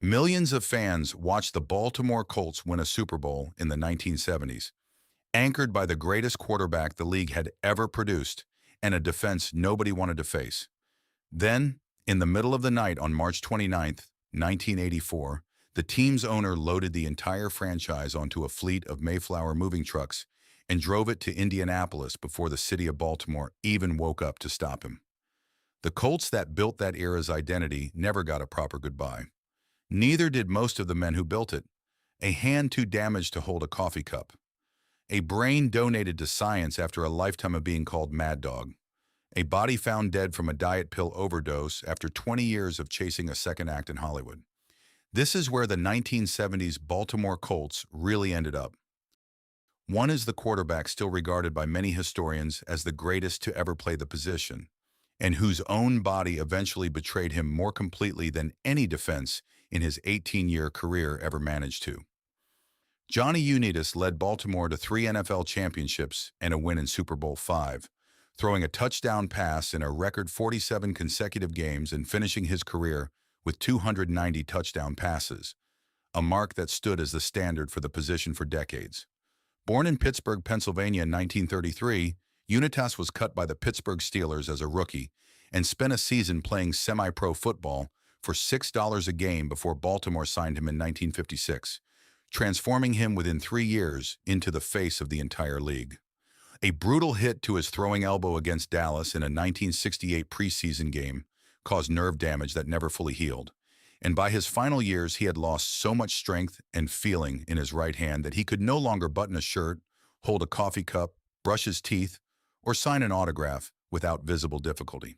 Millions of fans watched the Baltimore Colts win a Super Bowl in the 1970s, anchored by the greatest quarterback the league had ever produced and a defense nobody wanted to face. Then, in the middle of the night on March 29th, 1984, the team's owner loaded the entire franchise onto a fleet of Mayflower moving trucks and drove it to Indianapolis before the city of Baltimore even woke up to stop him. The Colts that built that era's identity never got a proper goodbye. Neither did most of the men who built it. A hand too damaged to hold a coffee cup. A brain donated to science after a lifetime of being called Mad Dog. A body found dead from a diet pill overdose after 20 years of chasing a second act in Hollywood. This is where the 1970s Baltimore Colts really ended up. One is the quarterback still regarded by many historians as the greatest to ever play the position, and whose own body eventually betrayed him more completely than any defense in his 18-year career ever managed to. Johnny Unitas led Baltimore to 3 NFL championships and a win in Super Bowl V, throwing a touchdown pass in a record 47 consecutive games and finishing his career with 290 touchdown passes, a mark that stood as the standard for the position for decades. Born in Pittsburgh, Pennsylvania in 1933, Unitas was cut by the Pittsburgh Steelers as a rookie and spent a season playing semi-pro football for $6 a game before Baltimore signed him in 1956, transforming him within 3 years into the face of the entire league. A brutal hit to his throwing elbow against Dallas in a 1968 preseason game caused nerve damage that never fully healed, and by his final years he had lost so much strength and feeling in his right hand that he could no longer button a shirt, hold a coffee cup, brush his teeth, or sign an autograph without visible difficulty.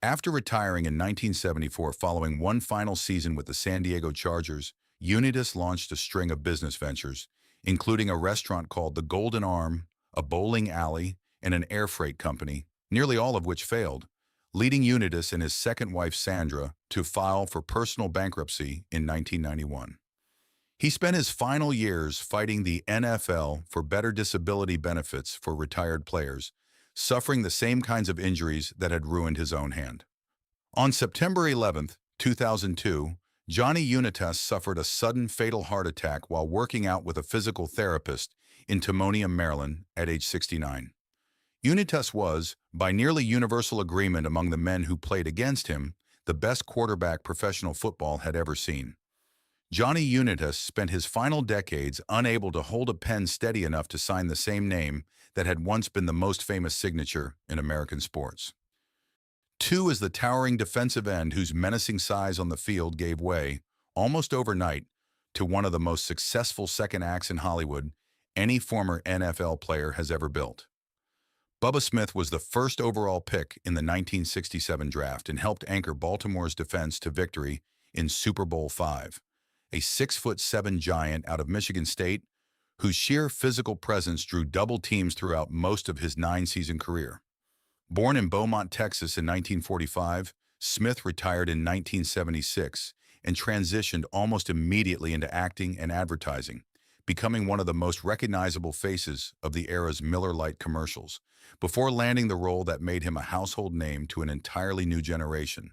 After retiring in 1974 following one final season with the San Diego Chargers, Unitas launched a string of business ventures, including a restaurant called the Golden Arm, a bowling alley, and an air freight company, nearly all of which failed, leading Unitas and his second wife Sandra to file for personal bankruptcy in 1991. He spent his final years fighting the NFL for better disability benefits for retired players, suffering the same kinds of injuries that had ruined his own hand. On September 11, 2002, Johnny Unitas suffered a sudden fatal heart attack while working out with a physical therapist in Timonium, Maryland, at age 69. Unitas was, by nearly universal agreement among the men who played against him, the best quarterback professional football had ever seen. Johnny Unitas spent his final decades unable to hold a pen steady enough to sign the same name that had once been the most famous signature in American sports. 2 is the towering defensive end whose menacing size on the field gave way, almost overnight, to one of the most successful second acts in Hollywood any former NFL player has ever built. Bubba Smith was the first overall pick in the 1967 draft and helped anchor Baltimore's defense to victory in Super Bowl V, a 6'7" giant out of Michigan State whose sheer physical presence drew double teams throughout most of his 9-season career. Born in Beaumont, Texas in 1945, Smith retired in 1976 and transitioned almost immediately into acting and advertising, becoming one of the most recognizable faces of the era's Miller Lite commercials, before landing the role that made him a household name to an entirely new generation.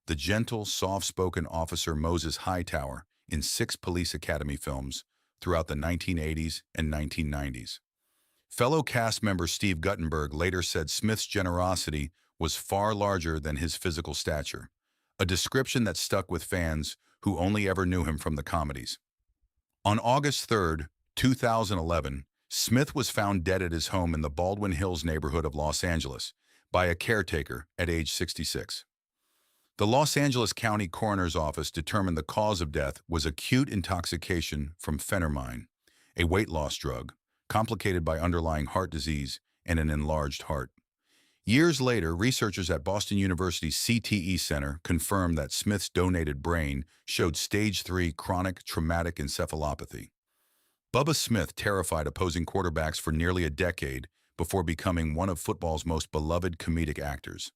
The gentle, soft-spoken officer Moses Hightower in 6 Police Academy films throughout the 1980s and 1990s. Fellow cast member Steve Guttenberg later said Smith's generosity was far larger than his physical stature, a description that stuck with fans who only ever knew him from the comedies. On August 3, 2011, Smith was found dead at his home in the Baldwin Hills neighborhood of Los Angeles by a caretaker at age 66. The Los Angeles County Coroner's Office determined the cause of death was acute intoxication from phentermine, a weight loss drug, complicated by underlying heart disease and an enlarged heart. Years later, researchers at Boston University's CTE Center confirmed that Smith's donated brain showed stage 3 chronic traumatic encephalopathy. Bubba Smith terrified opposing quarterbacks for nearly a decade before becoming one of football's most beloved comedic actors.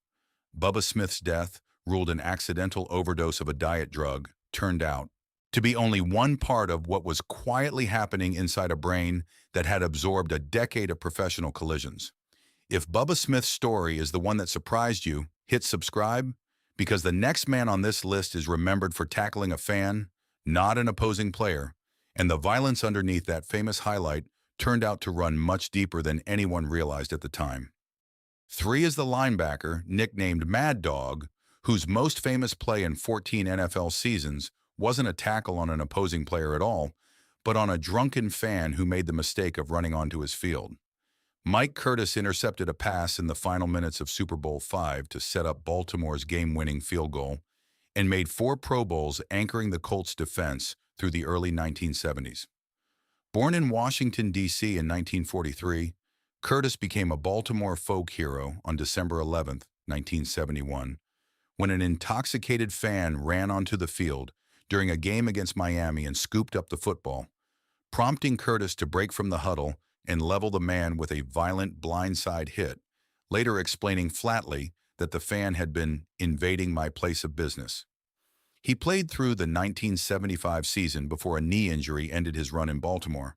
Bubba Smith's death, ruled an accidental overdose of a diet drug, turned out to be only one part of what was quietly happening inside a brain that had absorbed a decade of professional collisions. If Bubba Smith's story is the one that surprised you, hit subscribe, because the next man on this list is remembered for tackling a fan not an opposing player, and the violence underneath that famous highlight turned out to run much deeper than anyone realized at the time. 3 is the linebacker, nicknamed Mad Dog, whose most famous play in 14 NFL seasons wasn't a tackle on an opposing player at all, but on a drunken fan who made the mistake of running onto his field. Mike Curtis intercepted a pass in the final minutes of Super Bowl V to set up Baltimore's game-winning field goal and made 4 Pro Bowls anchoring the Colts' defense through the early 1970s. Born in Washington, D.C. in 1943, Curtis became a Baltimore folk hero on December 11, 1971, when an intoxicated fan ran onto the field during a game against Miami and scooped up the football, prompting Curtis to break from the huddle and level the man with a violent blindside hit, later explaining flatly that the fan had been invading my place of business. He played through the 1975 season before a knee injury ended his run in Baltimore,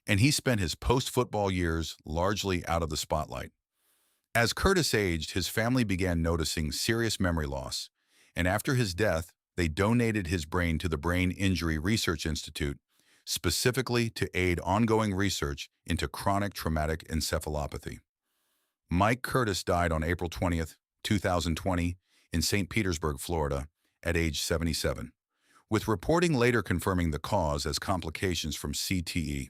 and he spent his post-football years largely out of the spotlight. As Curtis aged, his family began noticing serious memory loss, and after his death, they donated his brain to the Brain Injury Research Institute, specifically to aid ongoing research into chronic traumatic encephalopathy. Mike Curtis died on April 20th, 2020, in St. Petersburg, Florida, at age 77, with reporting later confirming the cause as complications from CTE.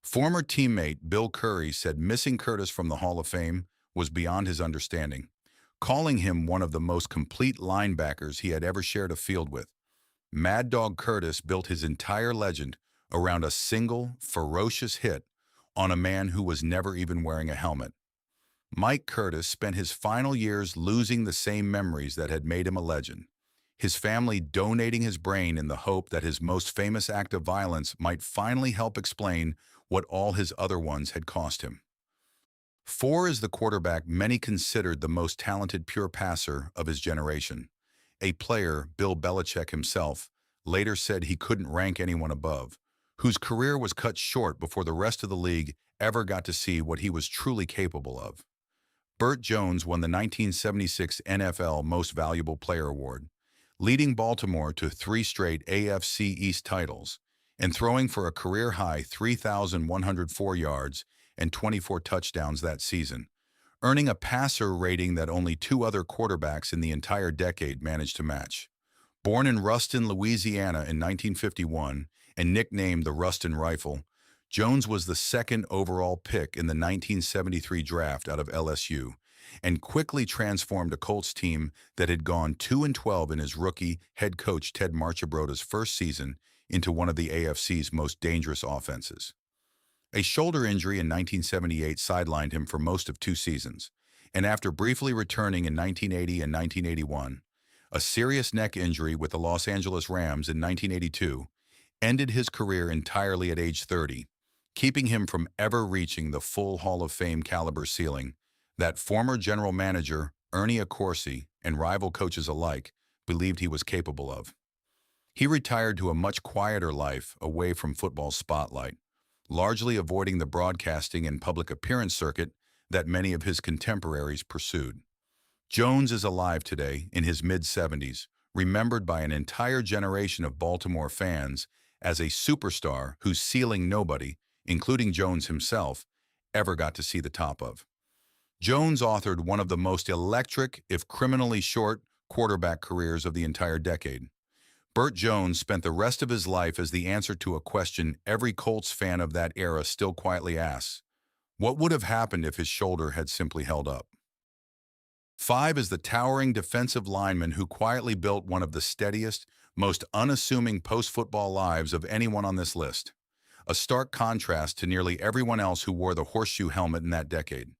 Former teammate Bill Curry said missing Curtis from the Hall of Fame was beyond his understanding, calling him one of the most complete linebackers he had ever shared a field with. Mad Dog Curtis built his entire legend around a single, ferocious hit on a man who was never even wearing a helmet. Mike Curtis spent his final years losing the same memories that had made him a legend, his family donating his brain in the hope that his most famous act of violence might finally help explain what all his other ones had cost him. 4 is the quarterback many considered the most talented pure passer of his generation. A player, Bill Belichick himself, later said he couldn't rank anyone above, whose career was cut short before the rest of the league ever got to see what he was truly capable of. Burt Jones won the 1976 NFL Most Valuable Player Award, leading Baltimore to 3 straight AFC East titles, and throwing for a career-high 3,104 yards and 24 touchdowns that season, earning a passer rating that only 2 other quarterbacks in the entire decade managed to match. Born in Ruston, Louisiana in 1951 and nicknamed the Ruston Rifle, Jones was the 2nd overall pick in the 1973 draft out of LSU and quickly transformed a Colts team that had gone 2-12 in his rookie head coach Ted Marchibroda's first season into one of the AFC's most dangerous offenses. A shoulder injury in 1978 sidelined him for most of 2 seasons, and after briefly returning in 1980 and 1981, a serious neck injury with the Los Angeles Rams in 1982 ended his career entirely at age 30, keeping him from ever reaching the full Hall of Fame caliber ceiling that former general manager Ernie Accorsi and rival coaches alike believed he was capable of. He retired to a much quieter life away from football's spotlight, largely avoiding the broadcasting and public appearance circuit that many of his contemporaries pursued. Jones is alive today in his mid-70s, remembered by an entire generation of Baltimore fans as a superstar whose ceiling nobody, including Jones himself, ever got to see the top of. Jones authored one of the most electric, if criminally short, quarterback careers of the entire decade. Burt Jones spent the rest of his life as the answer to a question every Colts fan of that era still quietly asks: what would have happened if his shoulder had simply held up? 5 is the towering defensive lineman who quietly built one of the steadiest, most unassuming post-football lives of anyone on this list, a stark contrast to nearly everyone else who wore the horseshoe helmet in that decade.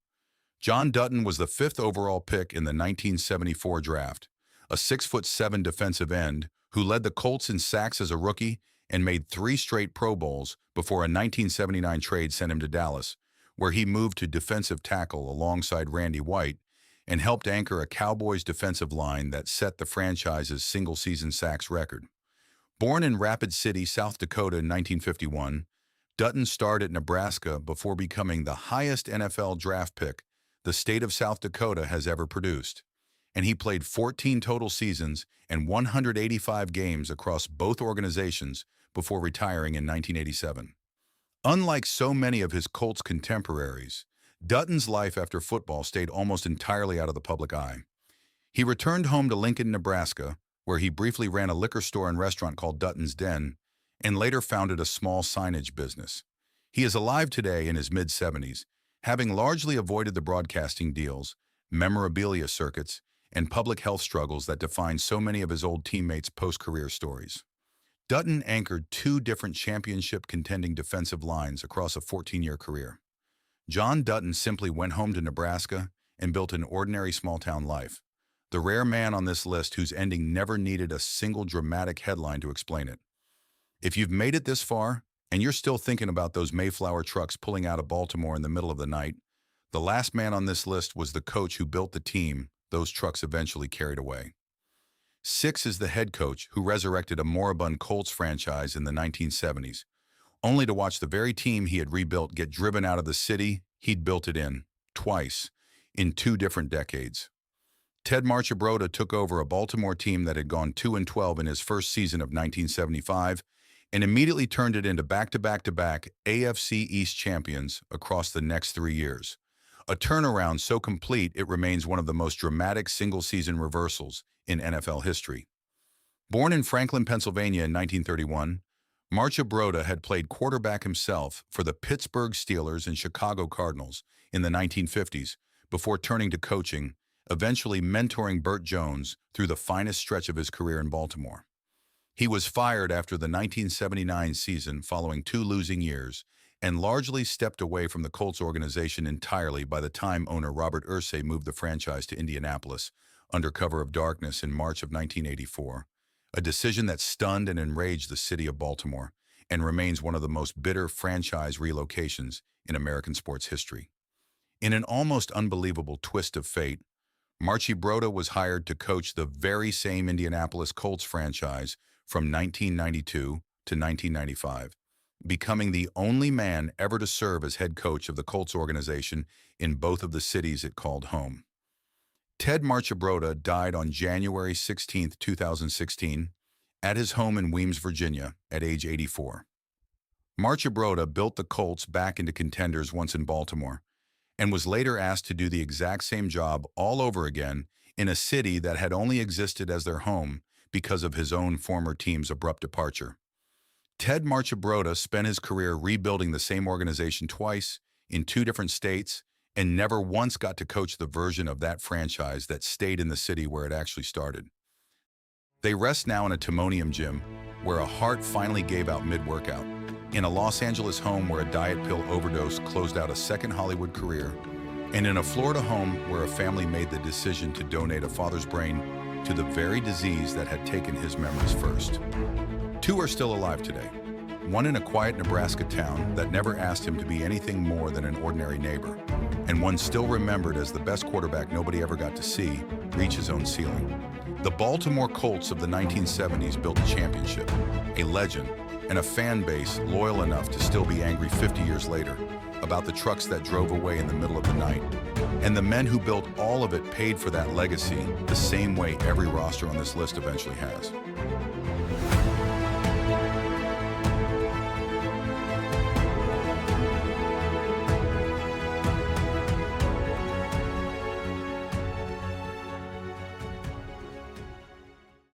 John Dutton was the 5th overall pick in the 1974 draft, a 6'7" defensive end who led the Colts in sacks as a rookie and made 3 straight Pro Bowls before a 1979 trade sent him to Dallas, where he moved to defensive tackle alongside Randy White and helped anchor a Cowboys defensive line that set the franchise's single-season sacks record. Born in Rapid City, South Dakota in 1951, Dutton starred at Nebraska before becoming the highest NFL draft pick the state of South Dakota has ever produced. and he played 14 total seasons and 185 games across both organizations before retiring in 1987. Unlike so many of his Colts contemporaries, Dutton's life after football stayed almost entirely out of the public eye. He returned home to Lincoln, Nebraska, where he briefly ran a liquor store and restaurant called Dutton's Den, and later founded a small signage business. He is alive today in his mid-70s, having largely avoided the broadcasting deals, memorabilia circuits, and public health struggles that define so many of his old teammates' post-career stories. Dutton anchored two different championship-contending defensive lines across a 14-year career. John Dutton simply went home to Nebraska and built an ordinary small-town life, the rare man on this list whose ending never needed a single dramatic headline to explain it. If you've made it this far, and you're still thinking about those Mayflower trucks pulling out of Baltimore in the middle of the night, the last man on this list was the coach who built the team those trucks eventually carried away. 6 is the head coach who resurrected a moribund Colts franchise in the 1970s, only to watch the very team he had rebuilt get driven out of the city he'd built it in, twice, in 2 different decades. Ted Marchibroda took over a Baltimore team that had gone 2-12 in his first season of 1975 and immediately turned it into back-to-back-to-back AFC East champions across the next 3 years. A turnaround so complete it remains one of the most dramatic single-season reversals in NFL history. Born in Franklin, Pennsylvania in 1931, Marchibroda had played quarterback himself for the Pittsburgh Steelers and Chicago Cardinals in the 1950s before turning to coaching, eventually mentoring Burt Jones through the finest stretch of his career in Baltimore. He was fired after the 1979 season following 2 losing years and largely stepped away from the Colts organization entirely by the time owner Robert Irsay moved the franchise to Indianapolis under cover of darkness in March of 1984, a decision that stunned and enraged the city of Baltimore and remains one of the most bitter franchise relocations in American sports history. In an almost unbelievable twist of fate, Marchibroda was hired to coach the very same Indianapolis Colts franchise from 1992 to 1995, becoming the only man ever to serve as head coach of the Colts organization in both of the cities it called home. Ted Marchibroda died on January 16, 2016, at his home in Weems, Virginia, at age 84. Marchibroda built the Colts back into contenders once in Baltimore, and was later asked to do the exact same job all over again in a city that had only existed as their home because of his own former team's abrupt departure. Ted Marchibroda spent his career rebuilding the same organization twice, in 2 different states, and never once got to coach the version of that franchise that stayed in the city where it actually started. They rest now in a Timonium gym, where a heart finally gave out mid-workout, in a Los Angeles home where a diet pill overdose closed out a second Hollywood career, and in a Florida home where a family made the decision to donate a father's brain to the very disease that had taken his memories first. 2 are still alive today, one in a quiet Nebraska town that never asked him to be anything more than an ordinary neighbor, and one still remembered as the best quarterback nobody ever got to see reach his own ceiling. The Baltimore Colts of the 1970s built a championship, a legend, and a fan base loyal enough to still be angry 50 years later about the trucks that drove away in the middle of the night. And the men who built all of it paid for that legacy the same way every roster on this list eventually has.